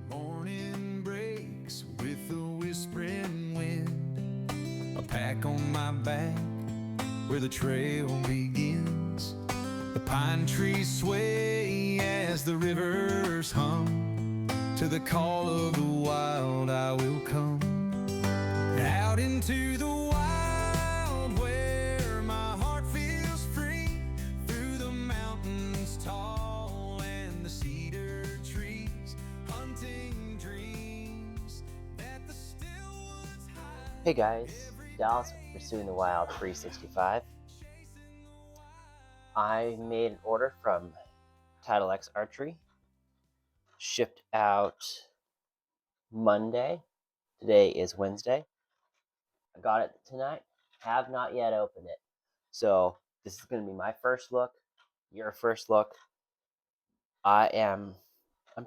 Morning breaks with a whispering wind, a pack on my back where the trail begins. The pine trees sway as the rivers hum. To the call of the wild I will come. Out into the wild where my heart feels free. Through the mountains tall and the cedar trees. Hunting dreams that the still woods hide. Hey guys, Dallas with Pursuing the Wild 365. I made an order from TitleX Archery. Shipped out Monday. Today is Wednesday. I got it tonight. Have not yet opened it. So this is going to be my first look, your first look. I'm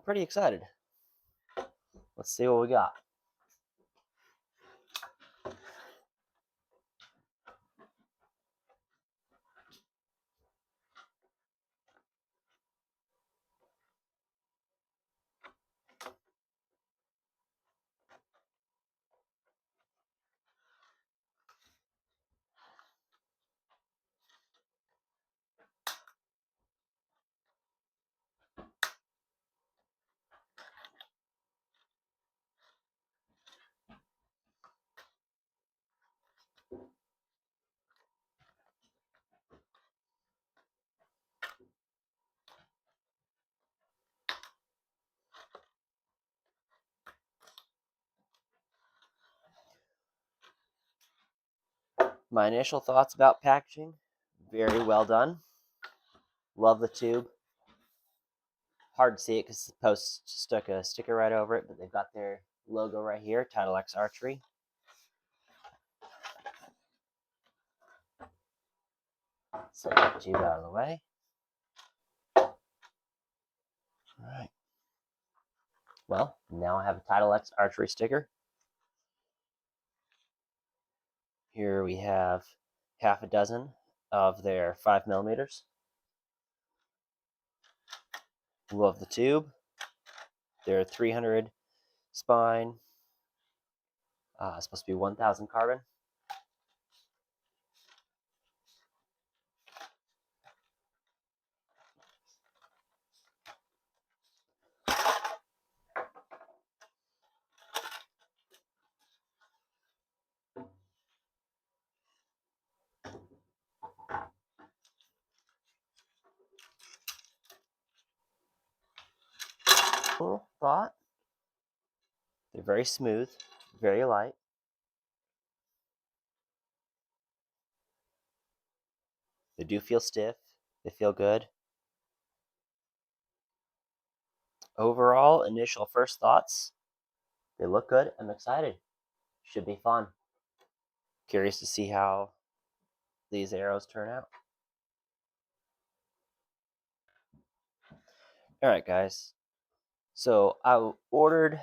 pretty excited. Let's see what we got. My initial thoughts about packaging, very well done. Love the tube. Hard to see it because the post stuck a sticker right over it, but they've got their logo right here, TitleX Archery. So get the tube out of the way. All right. Well, now I have a TitleX Archery sticker. Here we have half a dozen of their 5mm. Love the tube. They're 300 spine. It's supposed to be 1,000 carbon. Cool thought. They're very smooth, very light. They do feel stiff. They feel good. Overall, initial first thoughts, they look good. I'm excited. Should be fun. Curious to see how these arrows turn out. All right, guys. So I ordered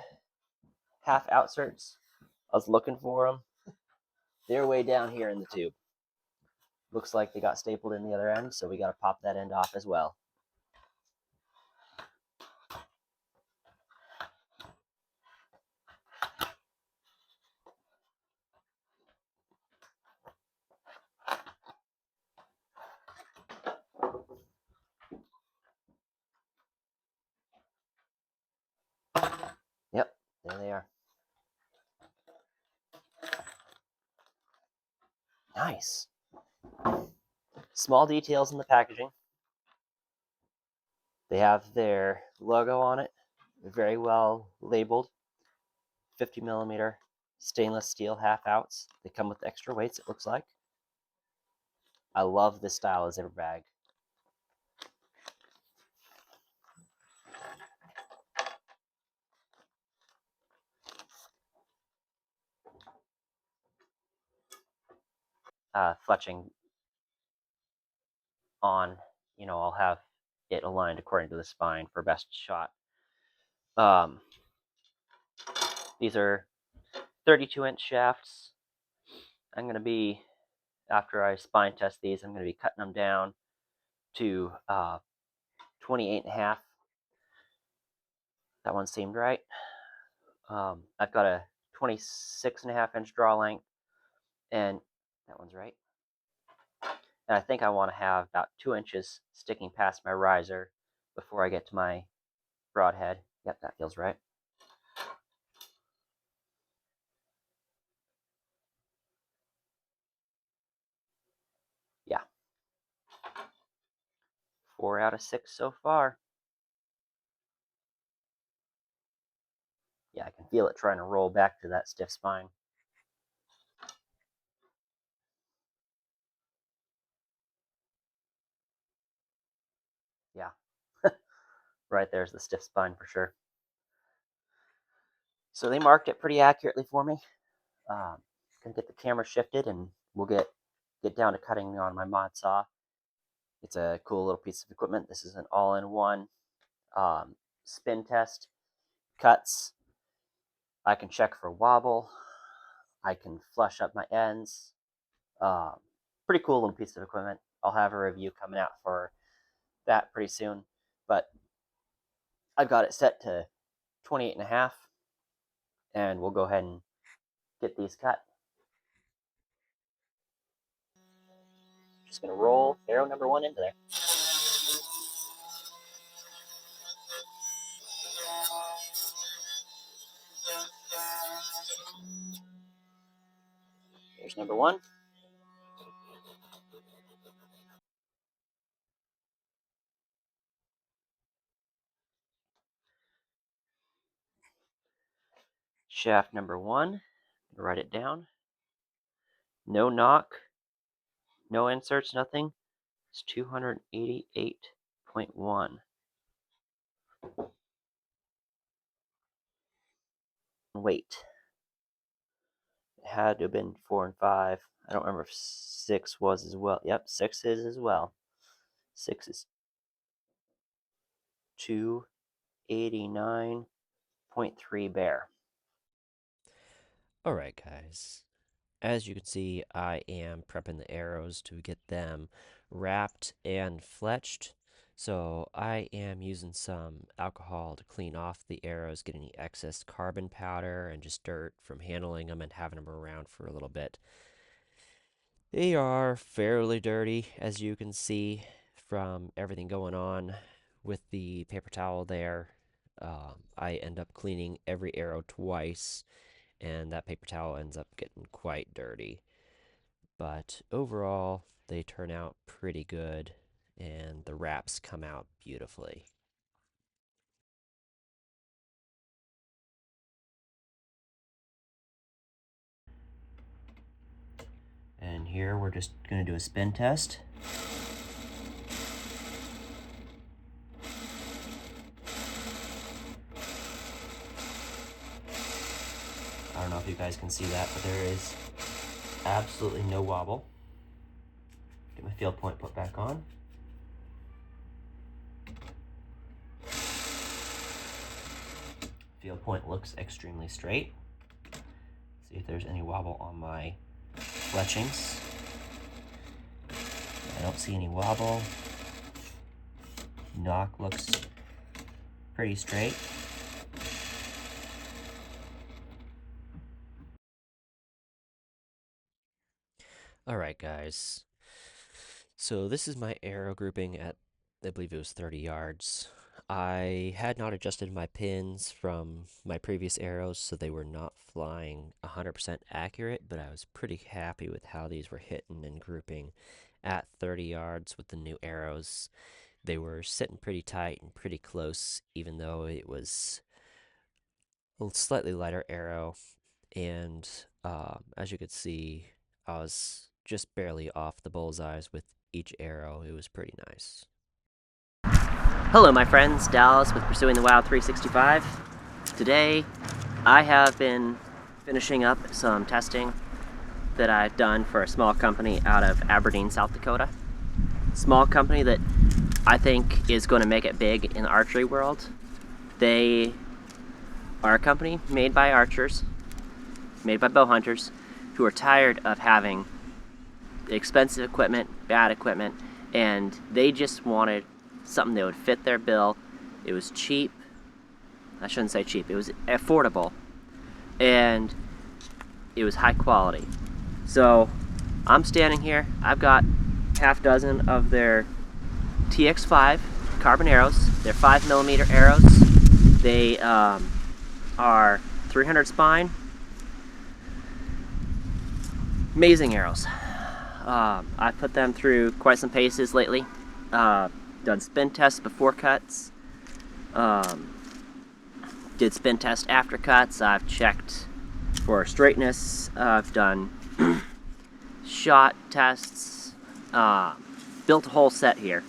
half outserts. I was looking for them. They're way down here in the tube. Looks like they got stapled in the other end, so we got to pop that end off as well. Yep, there they are. Nice. Small details in the packaging. They have their logo on it. They're very well labeled. 50mm stainless steel half outs. They come with extra weights, it looks like. I love this style of zipper bag. Fletching on, I'll have it aligned according to the spine for best shot. These are 32-inch shafts. I'm going to be, after I spine test these, I'm going to be cutting them down to 28.5. That one seemed right. I've got a 26.5-inch draw length, and that one's right. And I think I want to have about 2 inches sticking past my riser before I get to my broadhead. Yep, that feels right. Yeah. 4 out of 6 so far. Yeah, I can feel it trying to roll back to that stiff spine. Yeah. Right there's the stiff spine for sure. So they marked it pretty accurately for me. Gonna get the camera shifted and we'll get down to cutting on my mod saw. It's a cool little piece of equipment. This is an all-in-one spin test, cuts. I can check for wobble. I can flush up my ends. Pretty cool little piece of equipment. I'll have a review coming out for that pretty soon. But I've got it set to 28.5, and we'll go ahead and get these cut. Just gonna roll arrow number 1 into there. There's number 1. Shaft number 1. Write it down. No knock, no inserts, nothing. It's 288.1. Weight. It had to have been 4 and 5. I don't remember if 6 was as well. Yep, 6 is as well. 6 is 289.3 bear. Alright guys, as you can see I am prepping the arrows to get them wrapped and fletched. So I am using some alcohol to clean off the arrows, get any excess carbon powder and just dirt from handling them and having them around for a little bit. They are fairly dirty, as you can see from everything going on with the paper towel there. I end up cleaning every arrow twice, and that paper towel ends up getting quite dirty. But overall, they turn out pretty good, and the wraps come out beautifully. And here we're just going to do a spin test. I don't know if you guys can see that, but there is absolutely no wobble. Get my field point put back on. Field point looks extremely straight. See if there's any wobble on my fletchings. I don't see any wobble. Knock looks pretty straight. Alright guys, so this is my arrow grouping at, I believe it was 30 yards. I had not adjusted my pins from my previous arrows, so they were not flying 100% accurate, but I was pretty happy with how these were hitting and grouping at 30 yards with the new arrows. They were sitting pretty tight and pretty close, even though it was a slightly lighter arrow. And as you could see, I was just barely off the bullseyes with each arrow. It was pretty nice. Hello my friends, Dallas with Pursuing the Wild 365. Today I have been finishing up some testing that I've done for a small company out of Aberdeen, South Dakota. Small company that I think is going to make it big in the archery world. They are a company made by archers, made by bow hunters, who are tired of having expensive equipment, bad equipment, and they just wanted something that would fit their bill. It was cheap, I shouldn't say cheap, it was affordable, and it was high quality. So I'm standing here, I've got half dozen of their TX5 carbon arrows. They're 5mm arrows. They are 300 spine. Amazing arrows. I put them through quite some paces lately. Done spin tests before cuts. Did spin test after cuts. I've checked for straightness. I've done shot tests. Built a whole set here.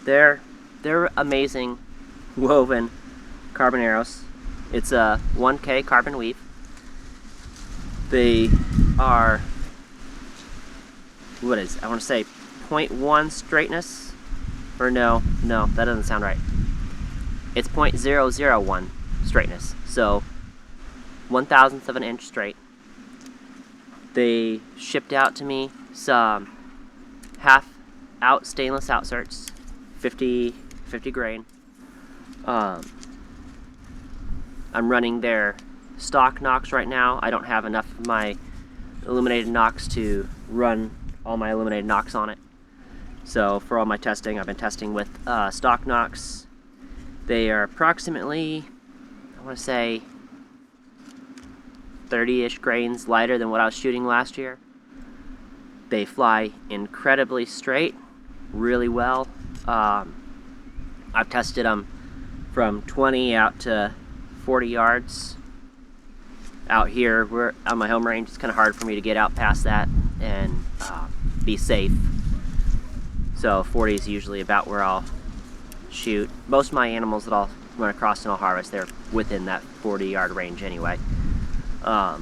They're amazing woven carbon arrows. It's a 1K carbon weave. They are, I want to say 0.1 straightness, or no, that doesn't sound right. It's 0.001 straightness, so 1/1000th of an inch straight. They shipped out to me some half out stainless outserts, 50 grain. I'm running their stock nocks right now. I don't have enough of my illuminated nocks to run all my illuminated nocks on it. So for all my testing, I've been testing with stock nocks. They are approximately, I want to say, 30-ish grains lighter than what I was shooting last year. They fly incredibly straight, really well. I've tested them from 20 out to 40 yards. Out here, we're on my home range. It's kind of hard for me to get out past that and be safe. So 40 is usually about where I'll shoot. Most of my animals that I'll run across and I'll harvest, they're within that 40-yard range anyway. But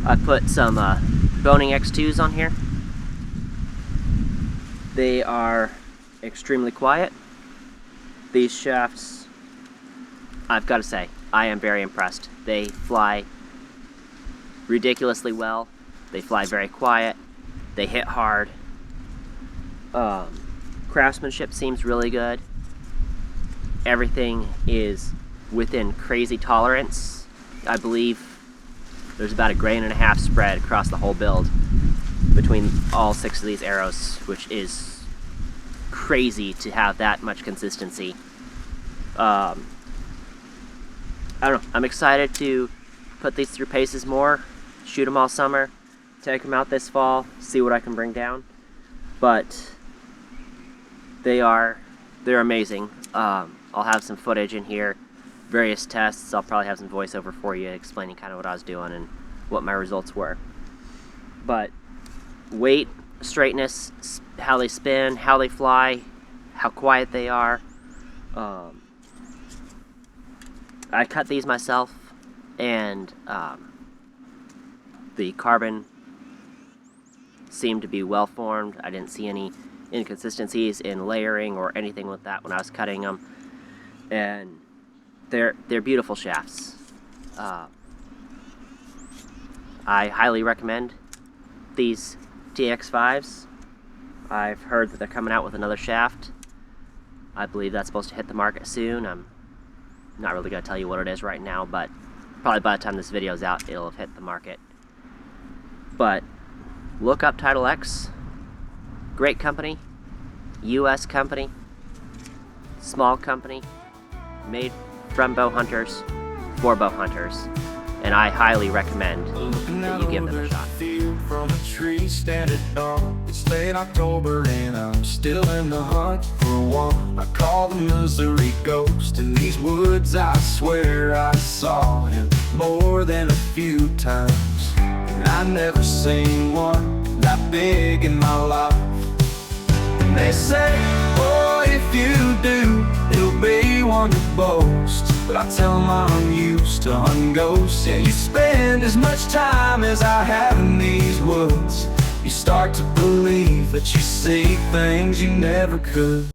I put some Bohning X2s on here. They are extremely quiet. These shafts, I've got to say, I am very impressed. They fly ridiculously well. They fly very quiet. They hit hard. Craftsmanship seems really good. Everything is within crazy tolerance. I believe there's about 1.5 grain spread across the whole build between all 6 of these arrows, which is crazy to have that much consistency. I don't know, I'm excited to put these through paces more, shoot them all summer, take them out this fall, see what I can bring down. But they're amazing. I'll have some footage in here, various tests. I'll probably have some voiceover for you explaining kind of what I was doing and what my results were. But weight, straightness, how they spin, how they fly, how quiet they are. I cut these myself, and the carbon seemed to be well formed. I didn't see any inconsistencies in layering or anything with that when I was cutting them, and they're beautiful shafts. I highly recommend these TX5s. I've heard that they're coming out with another shaft. I believe that's supposed to hit the market soon. I'm not really going to tell you what it is right now, but probably by the time this video's out, it'll have hit the market. But look up TitleX. Great company, US company, small company, made from bow hunters, for bow hunters, and I highly recommend that you give them a shot. From a tree standing dark. It's late October and I'm still in the hunt for one. I call the Missouri ghost. In these woods I swear I saw him more than a few times, and I never seen one that big in my life. And they say, oh, if you do, it'll be one to boast. But I tell them I'm used to hunting ghosts. Yeah, you spend as much time as I have in these woods, you start to believe that you see things you never could.